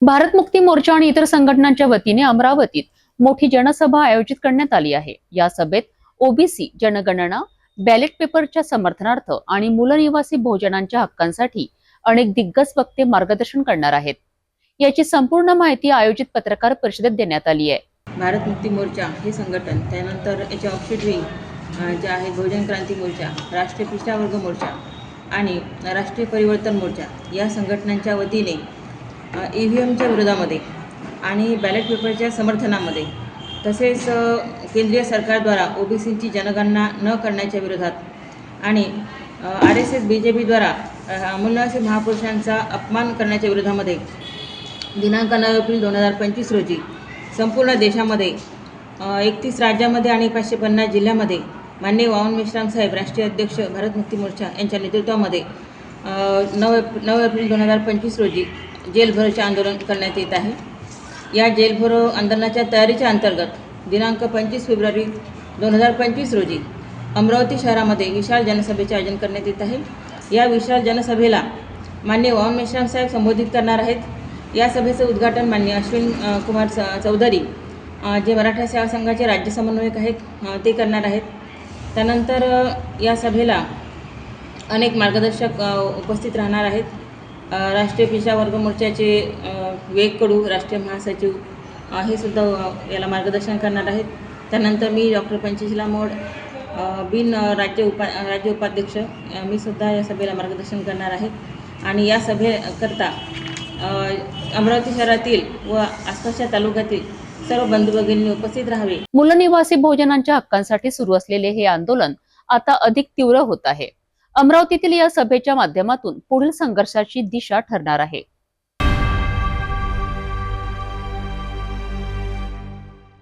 भारत मुक्ती मोर्चा आणि इतर संघटनांच्या वतीने अमरावतीत मोठी जनसभा आयोजित करण्यात आली आहे। या सभेत ओबीसी जनगणना, बॅलेट पेपरच्या समर्थनार्थ आणि मूलनिवासी बहुजनांच्या हक्कांसाठी अनेक दिग्गज वक्ते मार्गदर्शन करणार आहेत। याची संपूर्ण माहिती आयोजित पत्रकार परिषदेत देण्यात आली आहे। भारत मुक्ती मोर्चा हे संघटन, त्यानंतर याच्या ऑफिट विंग जे आहे बहुजन क्रांती मोर्चा, राष्ट्रीय पिछडावर्ग मोर्चा आणि राष्ट्रीय परिवर्तन मोर्चा या संघटनांच्या वतीने EVMच्या विरोधामध्ये आणि बॅलेट पेपरच्या समर्थनामध्ये, तसेच केंद्रीय सरकारद्वारा ओबीसींची जनगणना न करण्याच्या विरोधात आणि RSS BJP द्वारा मूलनिवासी महापुरुषांचा अपमान करण्याच्या विरोधामध्ये दिनांक 9 एप्रिल 2025 रोजी संपूर्ण देशामध्ये 31 राज्यामध्ये आणि 550 जिल्ह्यामध्ये माननीय वामन मेश्राम साहेब, राष्ट्रीय अध्यक्ष भारत मुक्ती मोर्चा यांच्या नेतृत्वामध्ये 9 एप्रिल 2025 रोजी जेलभरोचे आंदोलन करण्यात येत आहे। या जेलभरो आंदोलनाच्या तयारीच्या अंतर्गत दिनांक 25 फेब्रुवारी 2025 रोजी अमरावती शहरामध्ये विशाल जनसभेचे आयोजन करण्यात येत आहे। या विशाल जनसभेला माननीय वामन मेश्राम साहेब संबोधित करणार आहेत। या सभेचं उद्घाटन माननीय अश्विन कुमार चौधरी, जे मराठा सेवा संघाचे राज्य समन्वयक आहेत, ते करणार आहेत। त्यानंतर या सभेला अनेक मार्गदर्शक उपस्थित राहणार आहेत। राष्ट्रीय पिछडावर्ग मोर्चाचे विवेक कडू, राष्ट्रीय महासचिव, हे सुद्धा याला मार्गदर्शन करणार आहेत। त्यानंतर मी डॉक्टर पंचशीला मोड, बिन राज्य उपाध्यक्ष, मी सुद्धा या सभेला मार्गदर्शन करणार आहे। आणि या सभेकरता अमरावती शहरातील व आसपासच्या तालुक्यातील सर्व बंधू भगिनींनी उपस्थित राहावे। मूलनिवासी बहुजनांच्या हक्कांसाठी सुरू असलेले हे आंदोलन आता अधिक तीव्र होत आहे। अमरावतीतील या सभेच्या माध्यमातून पुढील संघर्षाची दिशा ठरणार आहे।